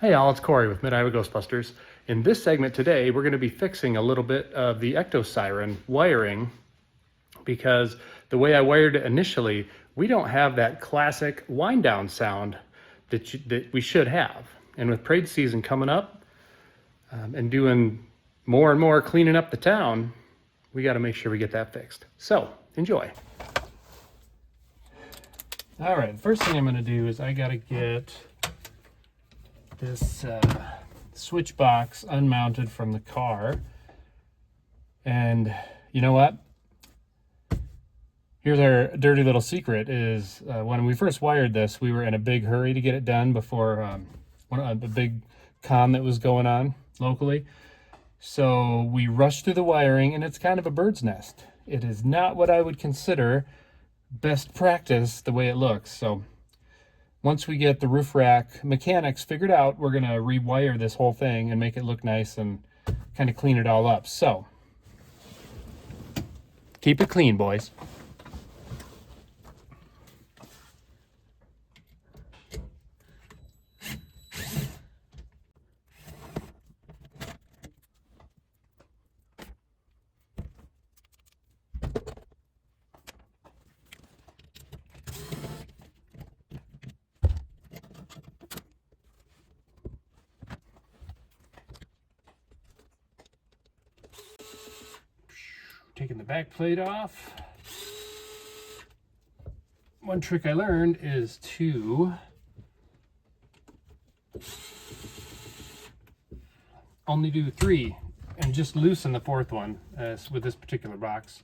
Hey all, it's Corey with Mid-Iowa Ghostbusters. In this segment today, we're going to be fixing a little bit of the Ecto Siren wiring because the way I wired it initially, we don't have that classic wind down sound that we should have. And with parade season coming up and doing more and more cleaning up the town, we got to make sure we get that fixed. So enjoy. All right, first thing I'm going to do is I got to get this switch box unmounted from the car. And you know what? Here's our dirty little secret is when we first wired this, we were in a big hurry to get it done before the big con that was going on locally. So we rushed through the wiring and it's kind of a bird's nest. It is not what I would consider best practice the way it looks. So once we get the roof rack mechanics figured out, we're gonna rewire this whole thing and make it look nice and kind of clean it all up. So keep it clean, boys. Taking the back plate off. One trick I learned is to only do 3 and just loosen the 4th one with this particular box.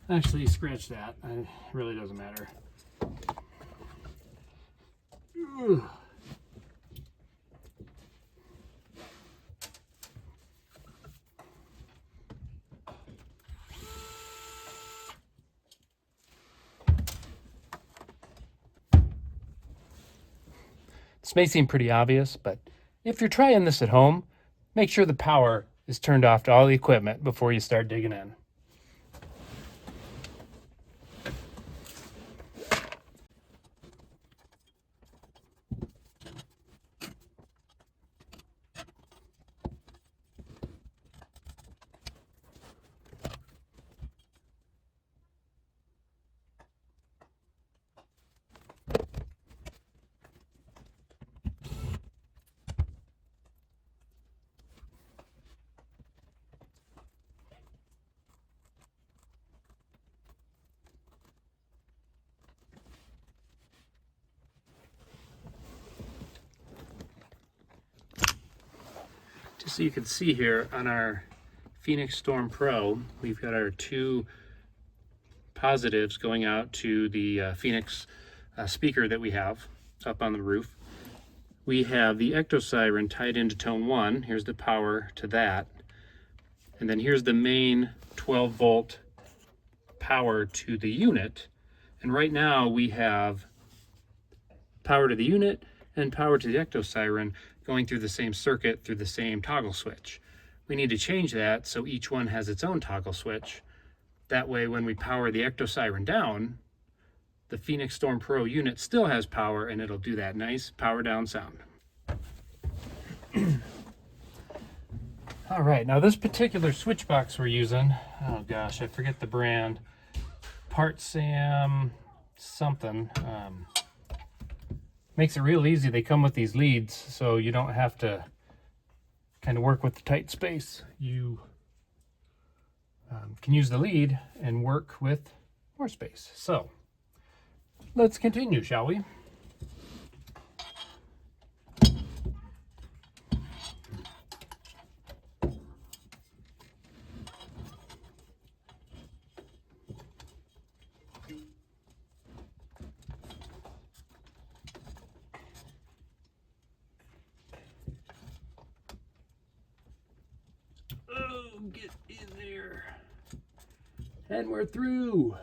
Actually, scratch that. It really doesn't matter. Ugh. This may seem pretty obvious, but if you're trying this at home, make sure the power is turned off to all the equipment before you start digging in. Just so you can see here on our Phoenix Storm Pro, we've got our 2 positives going out to the Phoenix speaker that we have up on the roof. We have the Ecto Siren tied into tone 1. Here's the power to that. And then here's the main 12 volt power to the unit. And right now we have power to the unit and power to the Ecto Siren going through the same circuit through the same toggle switch. We need to change that so each one has its own toggle switch. That way when we power the Ecto Siren down, the Phoenix Storm Pro unit still has power and it'll do that nice power down sound. All right, now this particular switch box we're using, oh gosh, I forget the brand, Part Sam something. Makes it real easy. They come with these leads, so you don't have to kind of work with the tight space. You can use the lead and work with more space. So let's continue, shall we? Get in there. And we're through.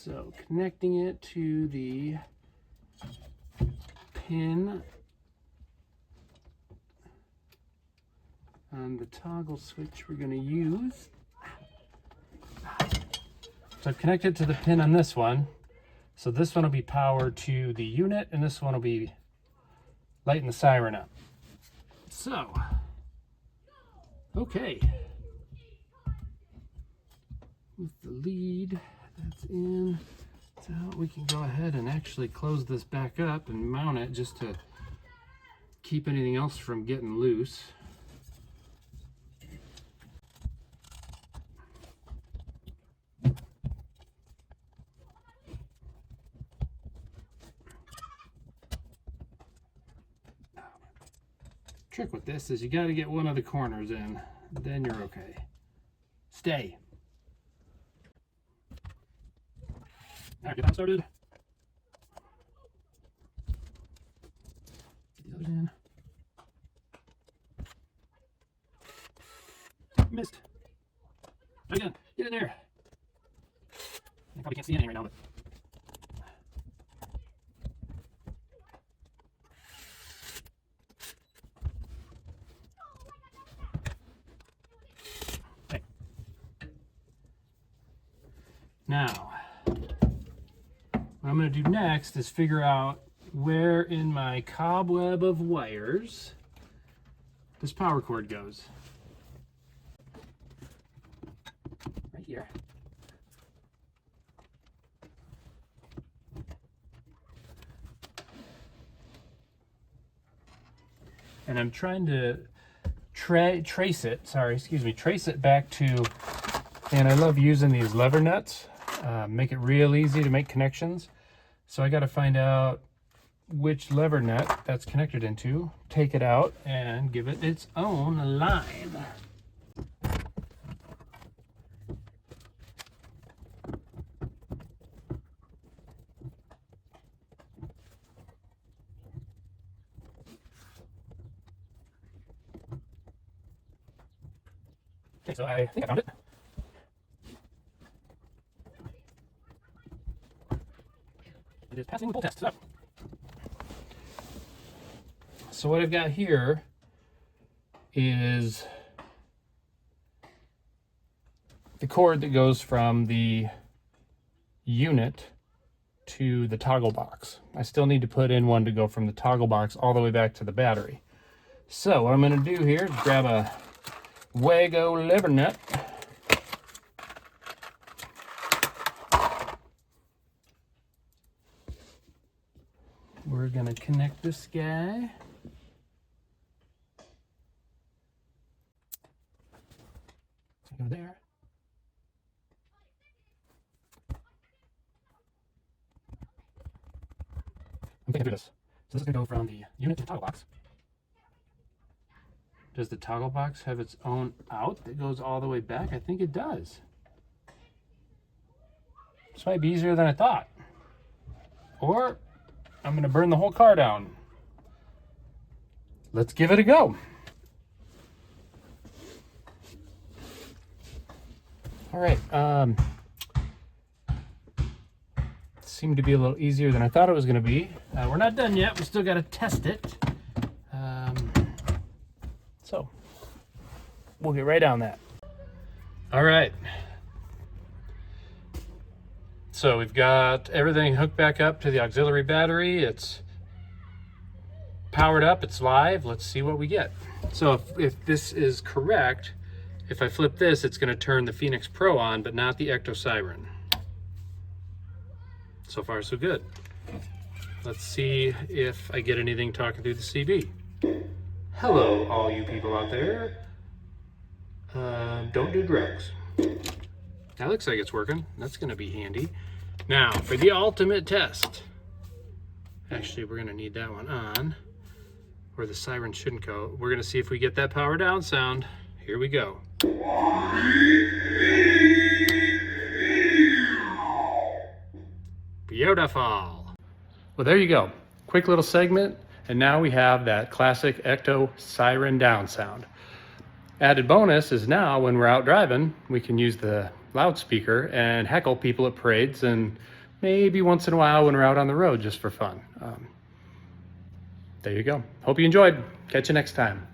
So connecting it to the pin on the toggle switch we're going to use. So I've connected to the pin on this one. So this one will be powered to the unit, and this one will be lighting the siren up. So, okay. With the lead that's in, so we can go ahead and actually close this back up and mount it just to keep anything else from getting loose. Trick with this is you got to get one of the corners in, then you're okay. Stay. All right, get that started. Get those in. Missed. Try again. Get in there. I probably can't see anything right now, but. Okay. Now, what I'm going to do next is figure out where in my cobweb of wires this power cord goes. Right here. And I'm trying to trace it back to, and I love using these lever nuts, make it real easy to make connections. So I got to find out which lever nut that's connected into, take it out, and give it its own line. Okay, so I think I found it. It is passing the pull test. So what I've got here is the cord that goes from the unit to the toggle box. I still need to put in one to go from the toggle box all the way back to the battery. So what I'm going to do here is grab a Wago lever nut. We're going to connect this guy. Go there. I'm thinking through this. So this is going to go from the unit to the toggle box. Does the toggle box have its own out that goes all the way back? I think it does. This might be easier than I thought. Or I'm going to burn the whole car down. Let's give it a go. All right. Seemed to be a little easier than I thought it was going to be. We're not done yet. We still got to test it. So we'll get right on that. All right. So we've got everything hooked back up to the auxiliary battery. It's powered up, it's live. Let's see what we get. So if this is correct, if I flip this, it's going to turn the Phoenix Pro on, but not the Ecto Siren. So far, so good. Let's see if I get anything talking through the CB. Hello, all you people out there. Don't do drugs. That looks like it's working. That's going to be handy. Now, for the ultimate test. Actually, we're going to need that one on, or the siren shouldn't go. We're going to see if we get that power down sound. Here we go. Beautiful. Well, there you go. Quick little segment. And now we have that classic Ecto siren down sound. Added bonus is now when we're out driving, we can use the loudspeaker and heckle people at parades and maybe once in a while when we're out on the road just for fun. There you go. Hope you enjoyed. Catch you next time.